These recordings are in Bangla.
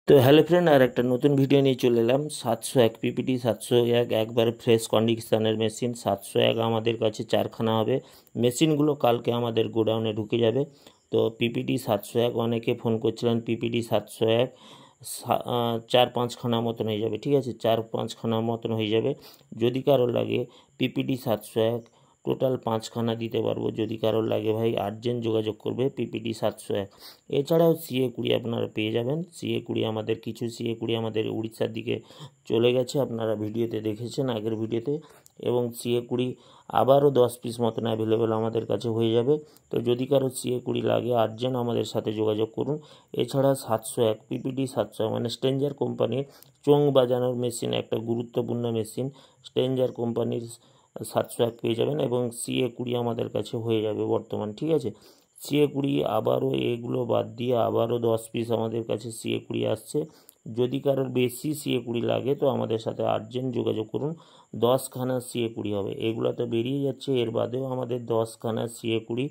তো হ্যালো ফ্রেন্ড, আর একটা নতুন ভিডিও নিয়ে চলে এলাম। 701 পিপিটি 701 একবার ফ্রেশ কন্ডিশনের মেশিন 701 আমাদের কাছে 4খানা হবে। মেশিনগুলো কালকে আমাদের গোডাউনে ঢুকে যাবে। তো পিপিটি 701 অনেকে ফোন করছিলেন, পিপিটি 701 4-5খানা মতন হয়ে যাবে, ঠিক আছে, 4-5খানা মতন হয়ে যাবে। যদি কারো লাগে পিপিটি 701 টোটাল 5খানা দিতে পারবো। যদি কারোর লাগে ভাই আর্জেন্ট যোগাযোগ করবে পিপিটি 701। এছাড়াও CA20 আপনারা পেয়ে যাবেন। CA20 আমাদের কিছু CA20 আমাদের উড়িষ্যার দিকে চলে গেছে, আপনারা ভিডিওতে দেখেছেন আগের ভিডিওতে। এবং CA20 আবারও 10 পিস মতন অ্যাভেলেবেল আমাদের কাছে হয়ে যাবে। তো যদি কারো CA20 লাগে আর্জেন্ট আমাদের সাথে যোগাযোগ করুন। এছাড়া 701 পিপিটি 701 মানে স্ট্রেঞ্জার কোম্পানির চোং বাজানোর মেশিন, একটা গুরুত্বপূর্ণ মেশিন। স্ট্রেঞ্জার কোম্পানির 701 পেয়ে যাবেন এবং CA20 আমাদের কাছে হয়ে যাবে বর্তমান, ঠিক আছে। CA20 আবারও এগুলো বাদ দিয়ে আবারও 10 পিস আমাদের কাছে CA20 আসছে। যদি কারোর বেশি CA20 লাগে তো আমাদের সাথে আর্জেন্ট যোগাযোগ করুন। 10খানা CA20 হবে, এগুলো তো বেরিয়ে যাচ্ছে, এর বাদেও আমাদের 10খানা CA20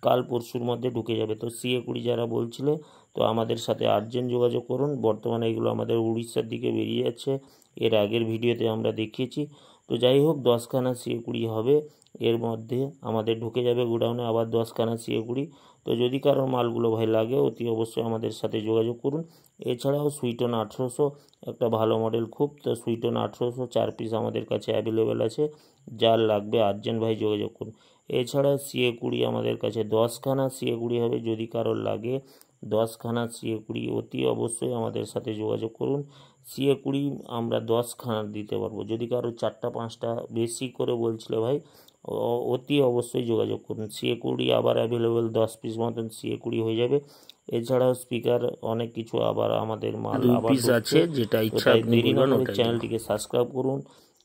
কাল পরশুর মধ্যে ঢুকে যাবে। তো CA20 যারা বলছিলে তো আমাদের সাথে আর্জেন্ট যোগাযোগ করুন। বর্তমানে এগুলো আমাদের উড়িষ্যার দিকে বেরিয়ে যাচ্ছে, এর আগের ভিডিওতে আমরা দেখিয়েছি। তো যাই হোক 10খানা CA20 হবে, এর মধ্যে আমাদের ঢুকে যাবে গোডাউনে আবার 10খানা CA20। তো যদি কারোর মালগুলো ভাই লাগে অতি অবশ্যই আমাদের সাথে যোগাযোগ করুন। এছাড়াও সুইটন 1800 একটা ভালো মডেল খুব, তো সুইটন 1800 4 পিস আমাদের কাছে অ্যাভেলেবেল আছে। যার লাগবে আর্জেন্ট ভাই যোগাযোগ করুন। এছাড়া CA20 আমাদের কাছে 10খানা CA20 হবে। যদি কারোর লাগে 10খানা CA20 অতি অবশ্যই আমাদের সাথে যোগাযোগ করুন। CA20 আমরা 10খানা দিতে পারবো। যদি কারো 4টা-5টা বেশি করে বলছিল ভাই অতি অবশ্যই যোগাযোগ করুন। CA20 আবার অ্যাভেলেবেল 10 পিস মতন CA20 হয়ে যাবে। এছাড়াও স্পিকার অনেক কিছু আবার আমাদের মাল আবার আছে, যেটা ইচ্ছা আপনি দেরি না করে চ্যানেলটিকে সাবস্ক্রাইব করুন,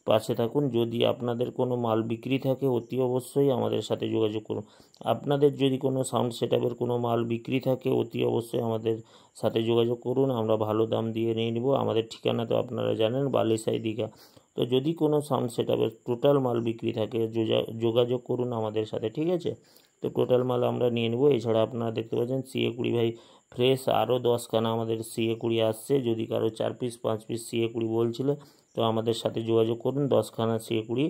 পাশে থাকুন। যদি আপনাদের কোনো মাল বিক্রি থাকে অতি অবশ্যই আমাদের সাথে যোগাযোগ করুন। আপনাদের যদি কোনো সাউন্ড সেটআপের কোনো মাল বিক্রি থাকে অতি অবশ্যই আমাদের সাথে যোগাযোগ করুন, আমরা ভালো দাম দিয়ে নিয়ে নেব। আমাদের ঠিকানা তো আপনারা জানেন, বালিসাই দীঘা। তো যদি কোনো সাউন্ড সেটআপের টোটাল মাল বিক্রি থাকে যোগাযোগ করুন আমাদের সাথে, ঠিক আছে। তো টোটাল মাল আমরা নিয়ে নেব। এছাড়া আপনারা দেখতে পাচ্ছেন CA20 ভাই ফ্রেশ আরও 10খানা আমাদের CA20 আসছে। যদি কারো 4 পিস 5 পিস CA20 বলছিল তো আমাদের সাথে যোগাযোগ করুন, 10খানা CA20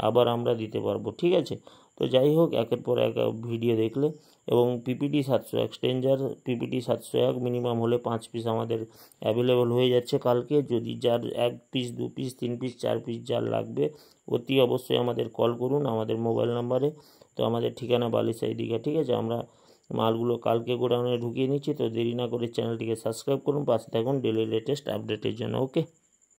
আবার আমরা দিতে পারবো, ঠিক আছে। তো যাই হোক একের পর এক ভিডিও দেখলে এবং পিপিটি 701 স্ট্রেঞ্জার পিপিটি 701 মিনিমাম হলে 5 পিস আমাদের অ্যাভেলেবল হয়ে যাচ্ছে কালকে। যদি যার 1 পিস 2 পিস 3 পিস 4 পিস যার লাগবে অতি অবশ্যই আমাদের কল করুন আমাদের মোবাইল নাম্বারে। তো আমাদের ঠিকানা বালিসাই দীঘা, ঠিক আছে। আমরা মালগুলো কালকে গোডাউনে ঢুকিয়ে নিচ্ছি। তো দেরি না করে চ্যানেলটিকে সাবস্ক্রাইব করুন, পাশে থাকুন ডেলি লেটেস্ট আপডেটের জন্য। ওকে।